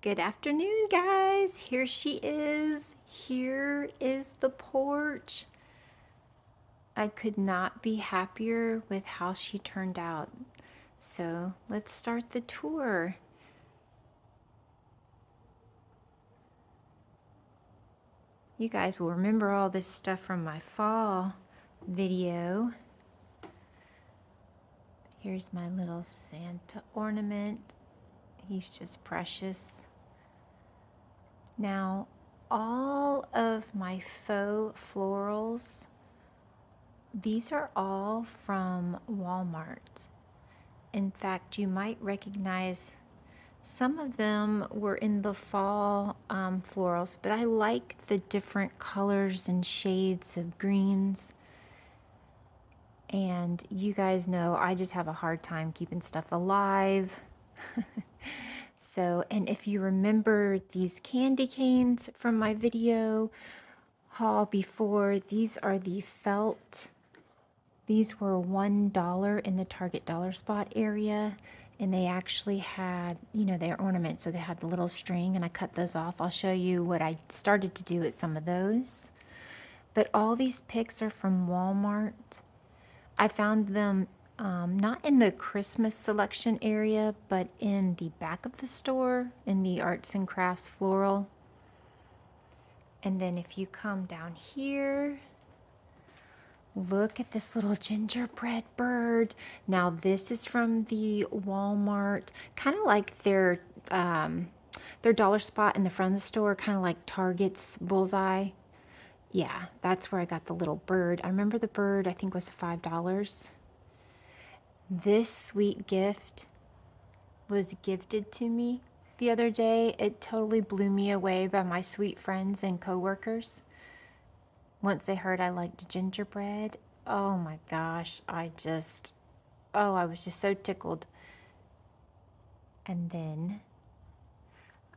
Good afternoon, guys. Here she is. Here is the porch. I could not be happier with how she turned out. So let's start the tour. You guys will remember all this stuff from my fall video. Here's my little Santa ornament. He's just precious. Now, all of my faux florals, these are all from Walmart. In fact, you might recognize some of them were in the fall florals, but I like the different colors and shades of greens. And you guys know I just have a hard time keeping stuff alive. So, and if you remember these candy canes from my video haul before, these are the felt. These were $1 in the Target dollar spot area, and they actually had, you know, their ornaments, so they had the little string, and I cut those off. I'll show you what I started to do with some of those. But all these picks are from Walmart. I found them not in the Christmas selection area, but in the back of the store, in the arts and crafts floral. And then if you come down here, look at this little gingerbread bird. Now this is from the Walmart, kind of like their dollar spot in the front of the store, kind of like Target's bullseye. Yeah, that's where I got the little bird. I remember the bird, I think was $5. This sweet gift was gifted to me the other day. It totally blew me away by my sweet friends and coworkers. Once they heard I liked gingerbread, oh my gosh, I was just so tickled. And then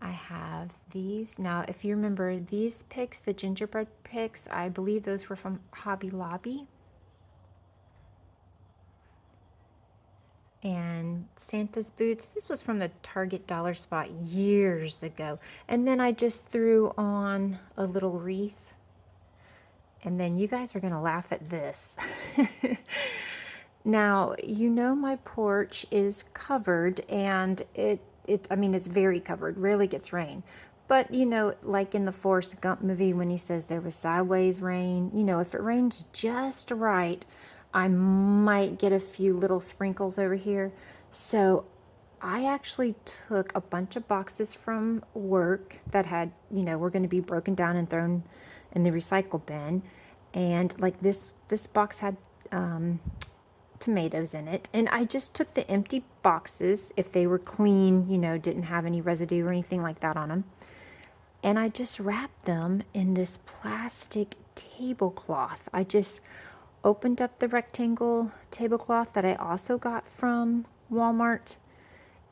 I have these. Now, if you remember these picks, the gingerbread picks, I believe those were from Hobby Lobby. And Santa's boots, this was from the Target dollar spot years ago. And then I just threw on a little wreath. And then you guys are gonna laugh at this. Now, you know my porch is covered, and I mean, it's very covered, rarely gets rain. But, you know, like in the Forrest Gump movie when he says there was sideways rain, you know, if it rains just right, I might get a few little sprinkles over here. So I actually took a bunch of boxes from work that had, you know, were going to be broken down and thrown in the recycle bin. And like this box had tomatoes in it, and I just took the empty boxes, if they were clean, you know, didn't have any residue or anything like that on them, and I just wrapped them in this plastic tablecloth. I just opened up the rectangle tablecloth that I also got from Walmart,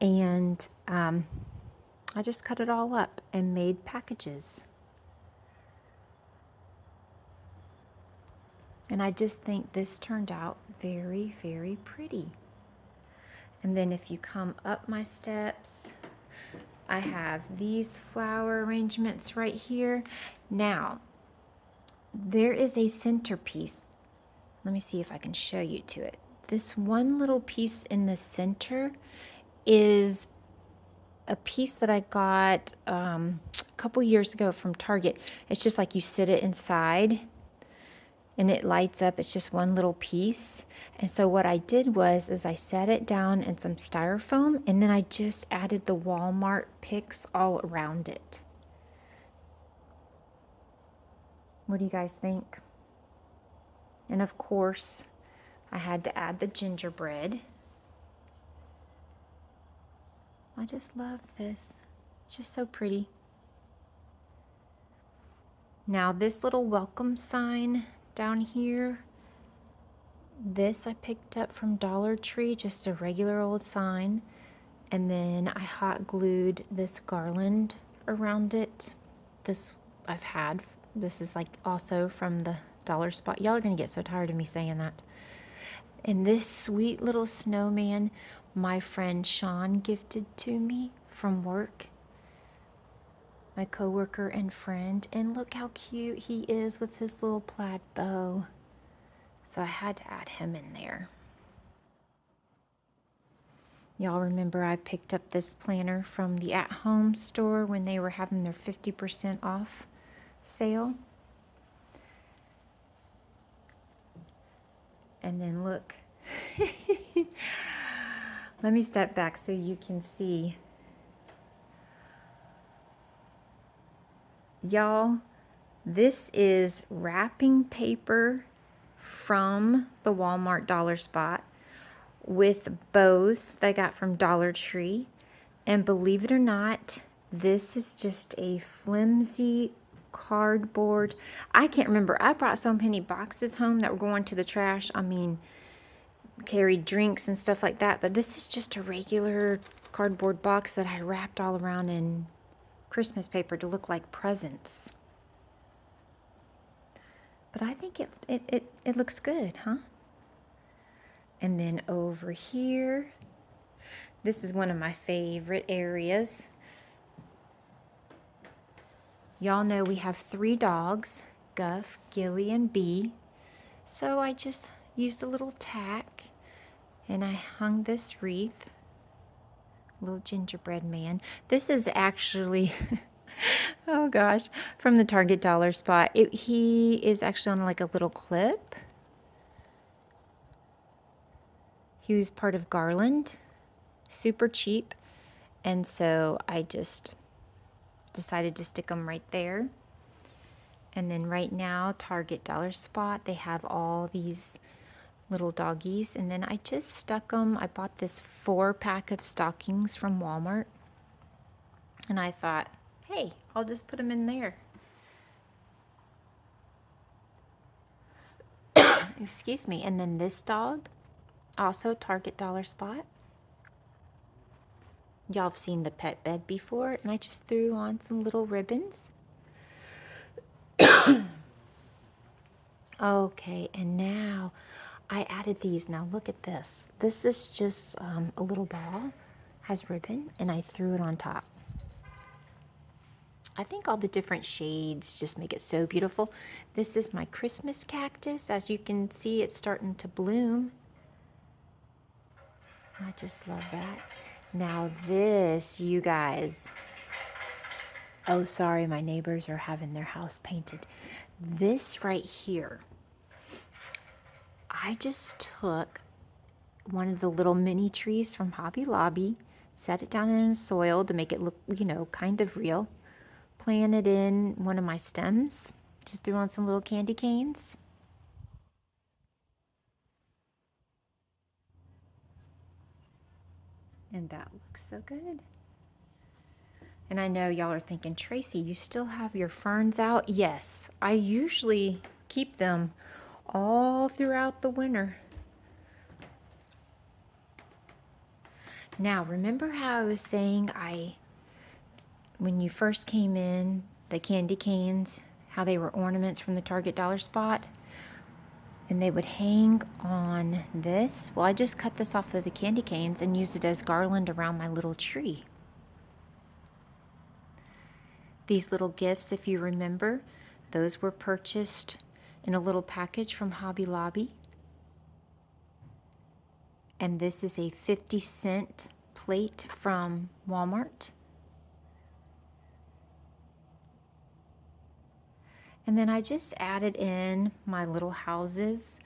and I just cut it all up and made packages. And I just think this turned out very, very pretty. And then if you come up my steps, I have these flower arrangements right here. Now, there is a centerpiece. Let me see if I can show you to it. This one little piece in the center is a piece that I got a couple years ago from Target. It's just like you sit it inside and it lights up. It's just one little piece. And so what I did was I sat it down in some styrofoam, and then I just added the Walmart picks all around it. What do you guys think? And of course, I had to add the gingerbread. I just love this. It's just so pretty. Now this little welcome sign down here, this I picked up from Dollar Tree, just a regular old sign. And then I hot glued this garland around it. This is like also from the dollar spot. Y'all are gonna get so tired of me saying that. And this sweet little snowman, my friend Sean gifted to me from work. my coworker and friend, and look how cute he is with his little plaid bow. So I had to add him in there. Y'all remember I picked up this planner from the at-home store when they were having their 50% off sale. And then look. Let me step back so you can see. Y'all, this is wrapping paper from the Walmart Dollar Spot with bows that I got from Dollar Tree. And believe it or not, this is just a flimsy cardboard. I can't remember. I brought so many boxes home that were going to the trash. I mean, carried drinks and stuff like that. But this is just a regular cardboard box that I wrapped all around in Christmas paper to look like presents. But I think it looks good, huh? And then over here, this is one of my favorite areas. Y'all know we have 3 dogs, Guff, Gilly, and Bee. So I just used a little tack and I hung this wreath. Little gingerbread man. This is actually, oh gosh, from the Target Dollar Spot. He is actually on like a little clip. He was part of Garland, super cheap. And so I just decided to stick them right there. And then right now, Target Dollar Spot, they have all these little doggies, and then I just stuck them. I bought this 4-pack of stockings from Walmart, and I thought, hey, I'll just put them in there. Excuse me. And then this dog, also Target Dollar Spot. Y'all have seen the pet bed before, and I just threw on some little ribbons. Okay, and now I added these. Now look at this. This is just a little ball, has ribbon, and I threw it on top. I think all the different shades just make it so beautiful. This is my Christmas cactus. As you can see, it's starting to bloom. I just love that. Now this, you guys. Oh, sorry, my neighbors are having their house painted. This right here, I just took one of the little mini trees from Hobby Lobby, set it down in the soil to make it look, you know, kind of real. Planted in one of my stems. Just threw on some little candy canes. And that looks so good. And I know y'all are thinking, Tracy, you still have your ferns out? Yes, I usually keep them all throughout the winter. Now, remember how I was saying when you first came in, the candy canes, how they were ornaments from the Target Dollar Spot? And they would hang on this. Well, I just cut this off of the candy canes and used it as garland around my little tree. These little gifts, if you remember, those were purchased in a little package from Hobby Lobby. And this is a 50-cent plate from Walmart. And then I just added in my little houses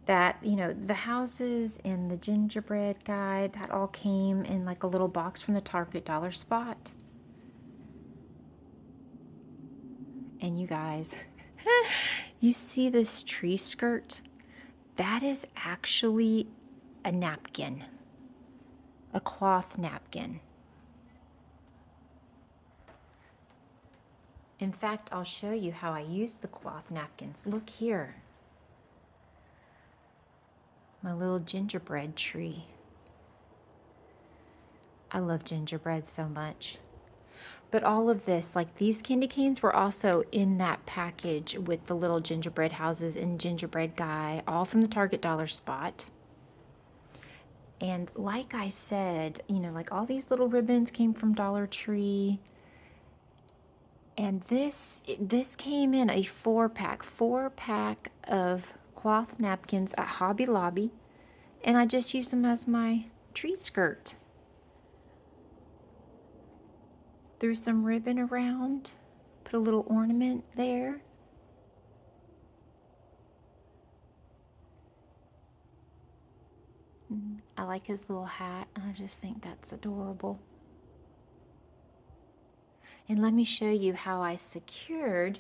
that, you know, the houses in the gingerbread guide, that all came in like a little box from the Target Dollar Spot. And you guys, you see this tree skirt? That is actually a napkin, a cloth napkin. In fact, I'll show you how I use the cloth napkins. Look here. My little gingerbread tree. I love gingerbread so much. But all of this, like these candy canes, were also in that package with the little gingerbread houses and gingerbread guy, all from the Target Dollar Spot. And like I said, you know, like all these little ribbons came from Dollar Tree. And this came in a four pack of cloth napkins at Hobby Lobby, and I just used them as my tree skirt. Threw some ribbon around, put a little ornament there. I like his little hat. I just think that's adorable. And let me show you how I secured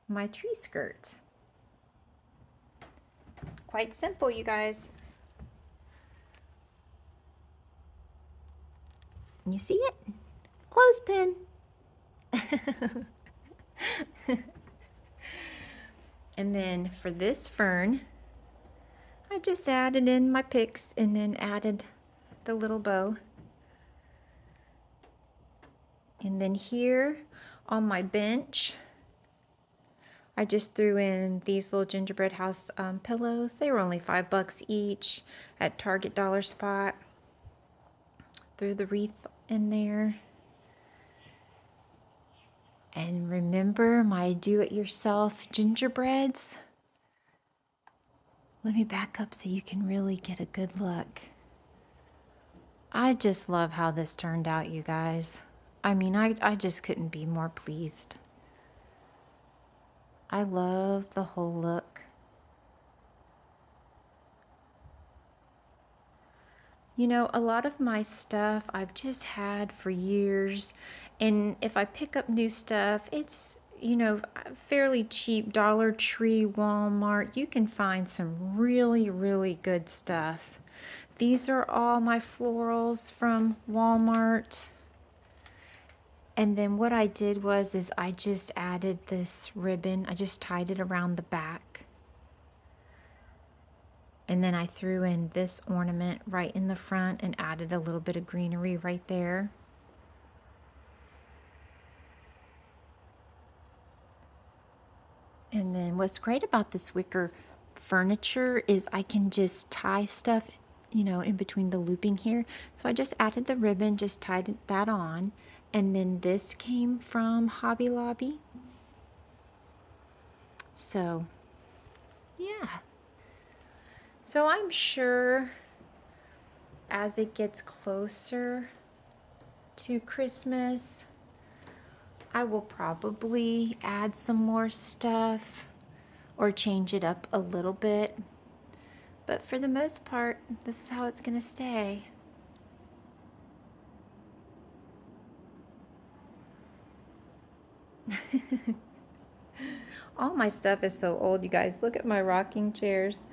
my tree skirt. Quite simple, you guys. You see it? Clothespin. And then for this fern, I just added in my picks and then added the little bow. And then here on my bench, I just threw in these little gingerbread house pillows. They were only $5 each at Target Dollar Spot. Threw the wreath in there. And remember my do-it-yourself gingerbreads? Let me back up so you can really get a good look. I just love how this turned out, you guys. I mean, I just couldn't be more pleased. I love the whole look. You know, a lot of my stuff I've just had for years, and if I pick up new stuff, it's, you know, fairly cheap. Dollar Tree, Walmart, you can find some really, really good stuff. These are all my florals from Walmart. And then what I did is I just added this ribbon. I just tied it around the back. And then I threw in this ornament right in the front and added a little bit of greenery right there. And then what's great about this wicker furniture is I can just tie stuff, you know, in between the looping here. So I just added the ribbon, just tied that on. And then this came from Hobby Lobby. So, yeah. So I'm sure as it gets closer to Christmas, I will probably add some more stuff or change it up a little bit. But for the most part, this is how it's gonna stay. All my stuff is so old, you guys. Look at my rocking chairs.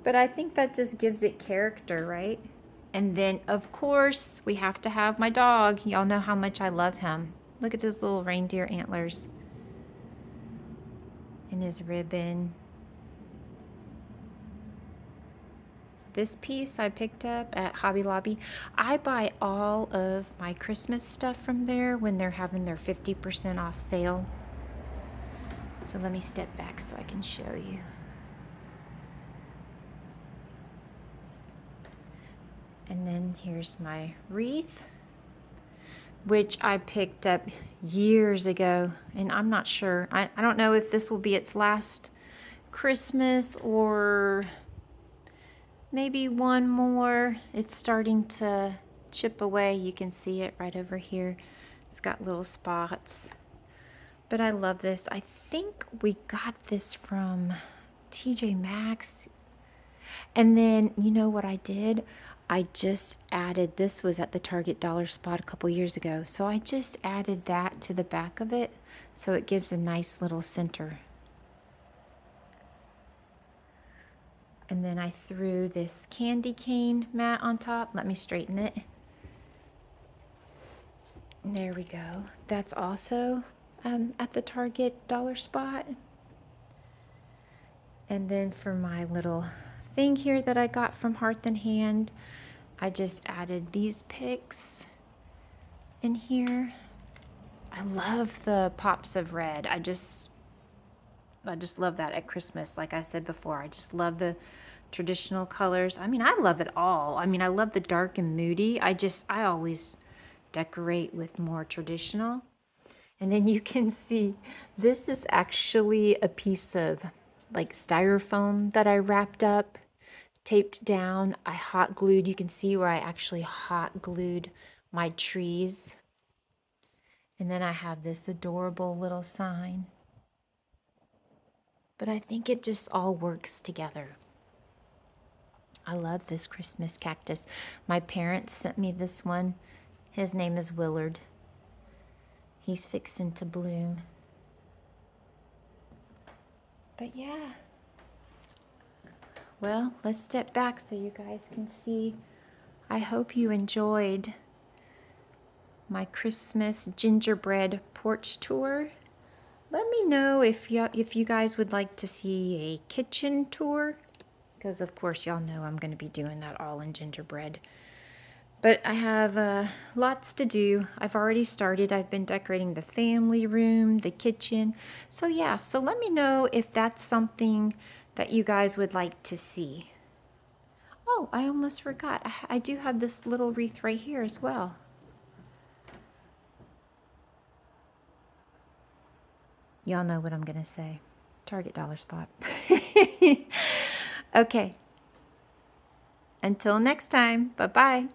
But I think that just gives it character, right? And then, of course, we have to have my dog. Y'all know how much I love him. Look at his little reindeer antlers and his ribbon. This piece I picked up at Hobby Lobby. I buy all of my Christmas stuff from there when they're having their 50% off sale. So let me step back so I can show you. And then here's my wreath, which I picked up years ago, and I'm not sure. I don't know if this will be its last Christmas or maybe one more. It's starting to chip away. You can see it right over here. It's got little spots. But I love this. I think we got this from TJ Maxx. And then, you know what I did? I just added, this was at the Target Dollar Spot a couple years ago. So I just added that to the back of it so it gives a nice little center. And then I threw this candy cane mat on top. Let me straighten it. There we go. That's also at the Target Dollar Spot. And then for my little thing here that I got from Hearth and Hand, I just added these picks in here. I love the pops of red. I just love that at Christmas. Like I said before, I just love the traditional colors. I mean, I love it all. I mean, I love the dark and moody. I always decorate with more traditional. And then you can see this is actually a piece of like styrofoam that I wrapped up, taped down. I hot glued. You can see where I actually hot glued my trees. And then I have this adorable little sign. But I think it just all works together. I love this Christmas cactus. My parents sent me this one. His name is Willard. He's fixing to bloom. But yeah. Well, let's step back so you guys can see. I hope you enjoyed my Christmas gingerbread porch tour. Let me know if you guys would like to see a kitchen tour, because of course y'all know I'm going to be doing that all in gingerbread. But I have lots to do. I've already started. I've been decorating the family room, the kitchen. So yeah, so let me know if that's something that you guys would like to see. Oh, I almost forgot. I do have this little wreath right here as well. Y'all know what I'm going to say. Target dollar spot. Okay. Until next time. Bye-bye.